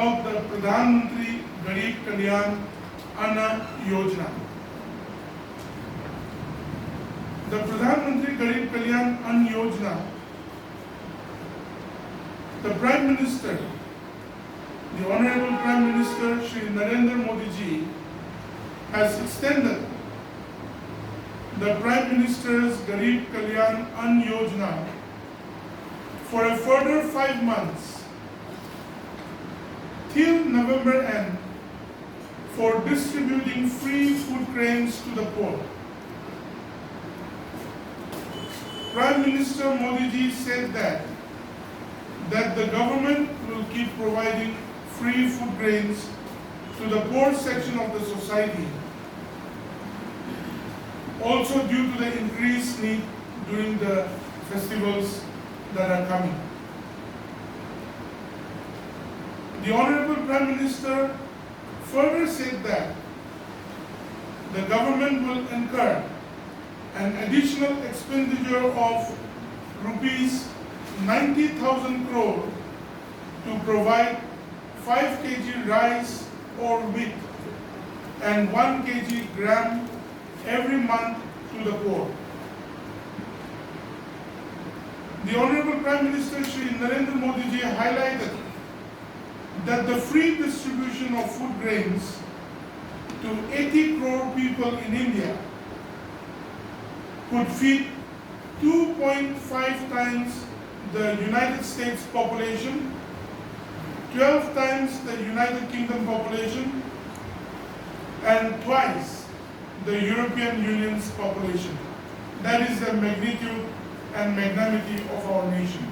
about the Pradhan Mantri Garib Kalyan Anna Yojana. The Pradhan Mantri Garib Kalyan Anna Yojana, the Prime Minister, the Honorable Prime Minister Shri Narendra Modi ji has extended the Prime Minister's Garib Kalyan Anna Yojana for a further 5 months till November end for distributing free food grains to the poor. Prime Minister Modi ji said that the government will keep providing free food grains to the poor section of the society, also due to the increased need during the festivals that are coming. The Honorable Prime Minister further said that the government will incur an additional expenditure of rupees 90,000 crore to provide 5 kg rice or wheat and 1 kg gram every month to the poor. The Honorable Prime Minister Shri Narendra Modi ji highlighted that the free distribution of food grains to 80 crore people in India could feed 2.5 times the United States population, 12 times the United Kingdom population, and twice the European Union's population. That is the magnitude and magnanimity of our nation.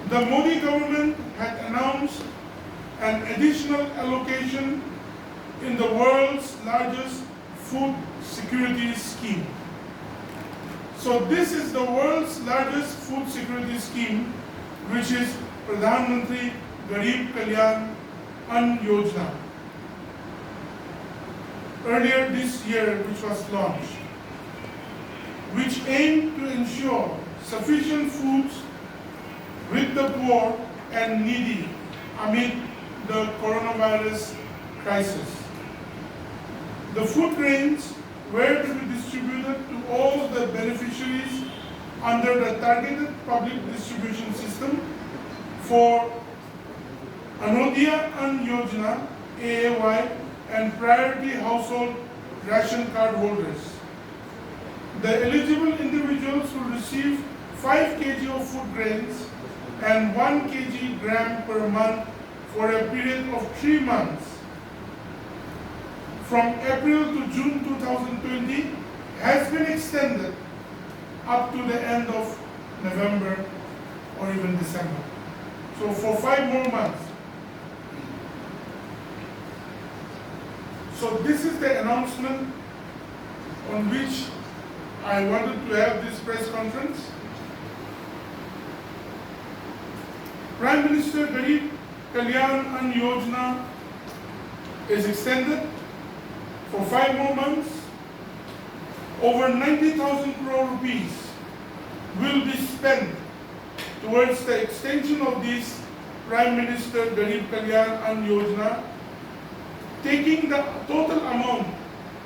The Modi government had announced an additional allocation in the world's largest food security scheme. So this is the world's largest food security scheme, which is Pradhan Mantri Garib Kalyan Anna Yojana. Earlier this year, which was launched, which aimed to ensure sufficient foods with the poor and needy amid the coronavirus crisis. The food grains were to be distributed to all the beneficiaries under the targeted public distribution system for Anodya Anna Yojana AAY and priority household ration card holders. The eligible individuals will receive 5 kg of food grains and 1 kg gram per month for a period of 3 months from April to June 2020 has been extended up to the end of November or even December. So for 5 more months. So this is the announcement on which I wanted to have this press conference. Prime Minister Garib Kalyan Anna Yojana is extended for 5 more months. Over 90,000 crore rupees will be spent towards the extension of this Prime Minister Garib Kalyan Anna Yojana, taking the total amount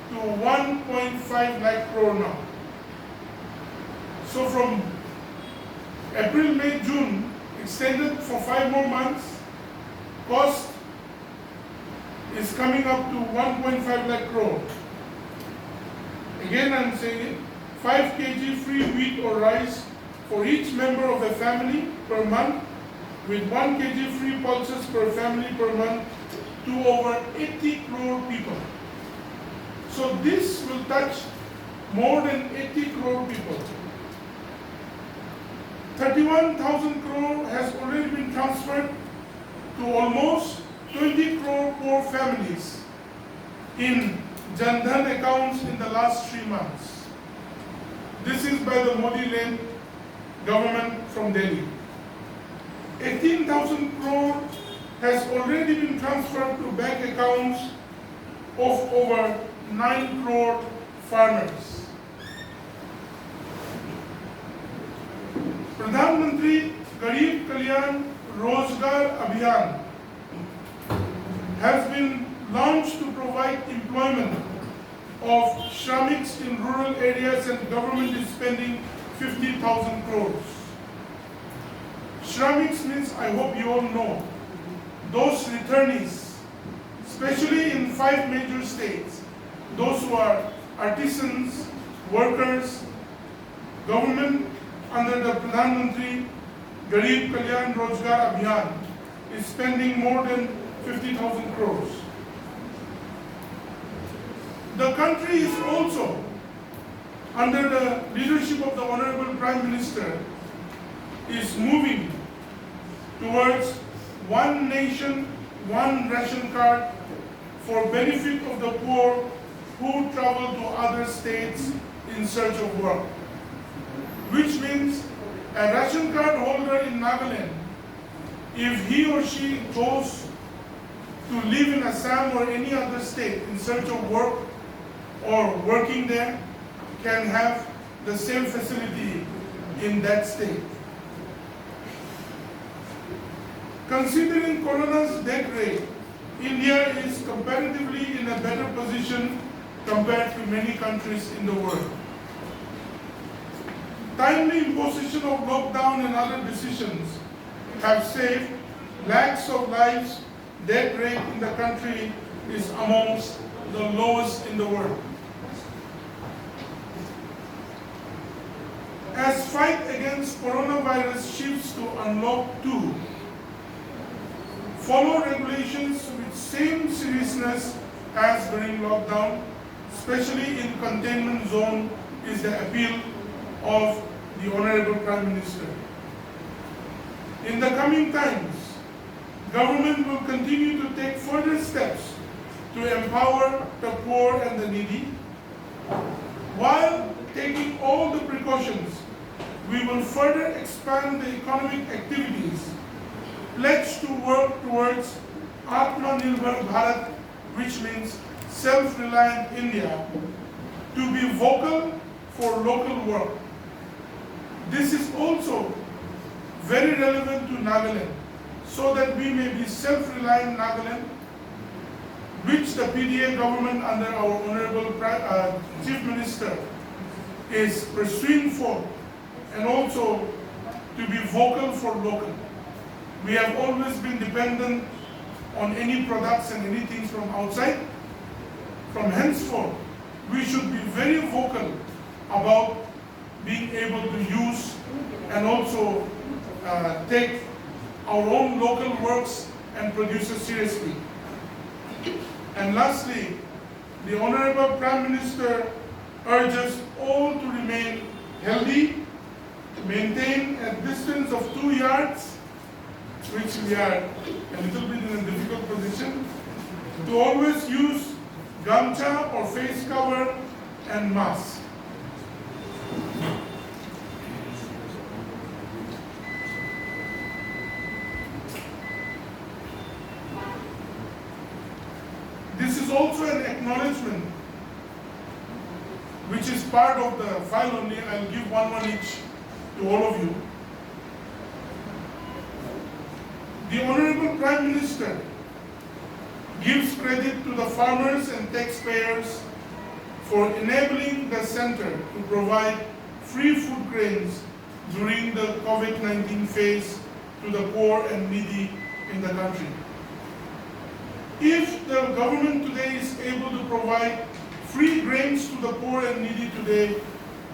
to 1.5 lakh crore now. So from April, May, June, extended for 5 more months, cost is coming up to 1.5 lakh crore. Again, I'm saying it, 5 kg free wheat or rice for each member of the family per month, with 1 kg free pulses per family per month to over 80 crore people. So this will touch more than 80 crore people. 31,000 crore has already been transferred to almost 20 crore poor families in Jan Dhan accounts in the last 3 months. This is by the Modi-led government from Delhi. 18,000 crore has already been transferred to bank accounts of over 9 crore farmers. Pradhan Mantri Garib Kalyan Rozgar Abhiyan has been launched to provide employment of shramiks in rural areas, and government is spending 50,000 crores. Shramiks means, I hope you all know, those returnees, especially in 5 major states, those who are artisans, workers. Government under the Pradhan Mantri Garib, Kalyan, Abhiyan is spending more than 50,000 crores. The country is also, under the leadership of the Honorable Prime Minister, is moving towards one nation, one ration card for benefit of the poor who travel to other states in search of work. Which means a ration card holder in Nagaland, if he or she goes to live in Assam or any other state in search of work or working there, can have the same facility in that state. Considering Corona's death rate, India is comparatively in a better position compared to many countries in the world. Timely imposition of lockdown and other decisions have saved lakhs of lives. Death rate in the country is amongst the lowest in the world. As fight against coronavirus shifts to unlock 2, follow regulations with same seriousness as during lockdown, especially in containment zone, is the appeal of the Honorable Prime Minister. In the coming times, government will continue to take further steps to empower the poor and the needy. While taking all the precautions, we will further expand the economic activities, pledge to work towards Atmanirbhar Bharat, which means self-reliant India, to be vocal for local work. This is also very relevant to Nagaland, so that we may be self-reliant Nagaland, which the PDA government under our Honorable Chief Minister is pursuing for, and also to be vocal for local. We have always been dependent on any products and anything from outside. From henceforth, we should be very vocal about being able to use and also take our own local works and producers seriously. And lastly, the Honorable Prime Minister urges all to remain healthy, maintain a distance of 2 yards, which we are a little bit in a difficult position, to always use gamcha or face cover and mask. This is also an acknowledgement, which is part of the file only. I'll give one each to all of you. The Honorable Prime Minister gives credit to the farmers and taxpayers for enabling the center to provide free food grains during the COVID-19 phase to the poor and needy in the country. If the government today is able to provide free grains to the poor and needy today,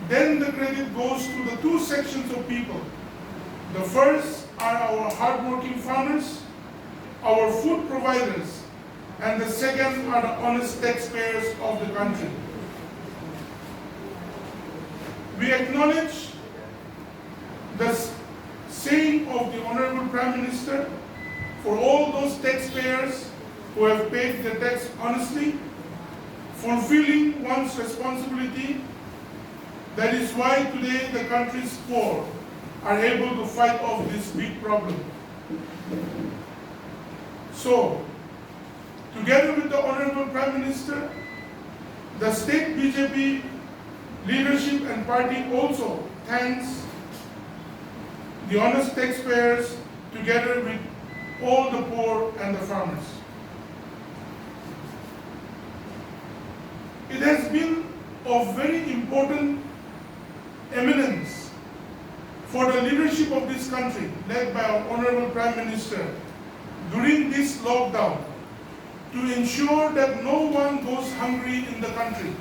then the credit goes to the 2 sections of people. The first are our hard-working farmers, our food providers, and the second are the honest taxpayers of the country. We acknowledge the saying of the Honorable Prime Minister for all those taxpayers who have paid their tax honestly, fulfilling one's responsibility. That is why today the country's poor are able to fight off this big problem. So, together with the Honorable Prime Minister, the state BJP leadership and party also thanks the honest taxpayers together with all the poor and the farmers. It has been of very important eminence for the leadership of this country, led by our Honorable Prime Minister, during this lockdown, to ensure that no one goes hungry in the country.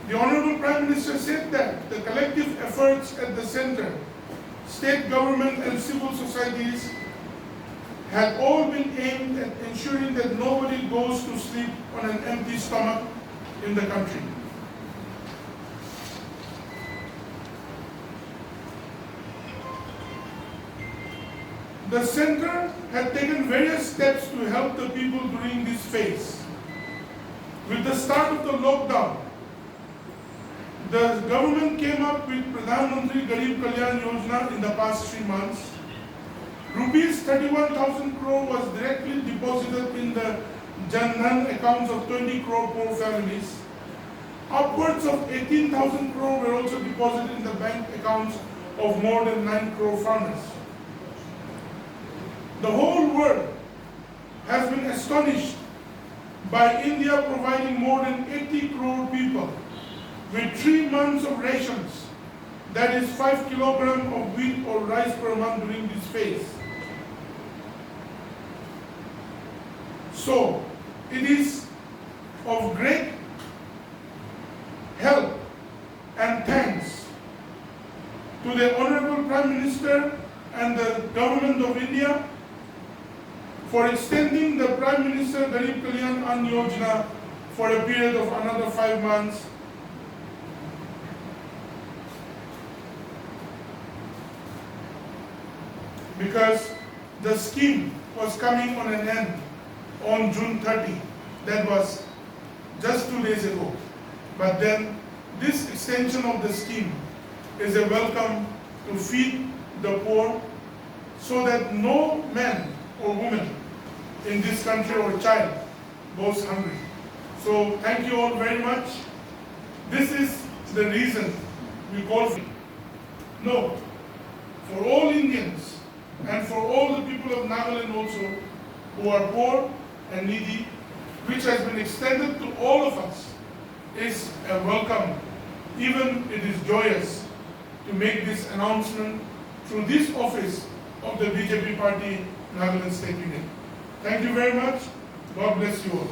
The Honorable Prime Minister said that the collective efforts at the center, state government and civil societies had all been aimed at ensuring that nobody goes to sleep on an empty stomach in the country. The center had taken various steps to help the people during this phase. With the start of the lockdown, the government came up with Mantri Garib Kalyan Yojana in the past 3 months. Rupees 31,000 crore was directly deposited in the Jan-Dhan accounts of 20 crore poor families. Upwards of 18,000 crore were also deposited in the bank accounts of more than 9 crore farmers. The whole world has been astonished by India providing more than 80 crore people with 3 months of rations, that is 5 kilograms of wheat or rice per month during this phase. So, it is of great help and thanks to the Honorable Prime Minister and the Government of India for extending the Prime Minister Garib Kalyan Yojana for a period of another 5 months. Because the scheme was coming on an end on June 30. That was just 2 days ago. But then this extension of the scheme is a welcome to feed the poor so that no man or woman in this country or child goes hungry. So thank you all very much. This is the reason we call for. No, for all Indians and for all the people of Nagaland also who are poor and needy, which has been extended to all of us, is a welcome. Even it is joyous to make this announcement through this office of the BJP party, Nagaland State Unit. Thank you very much. God bless you all.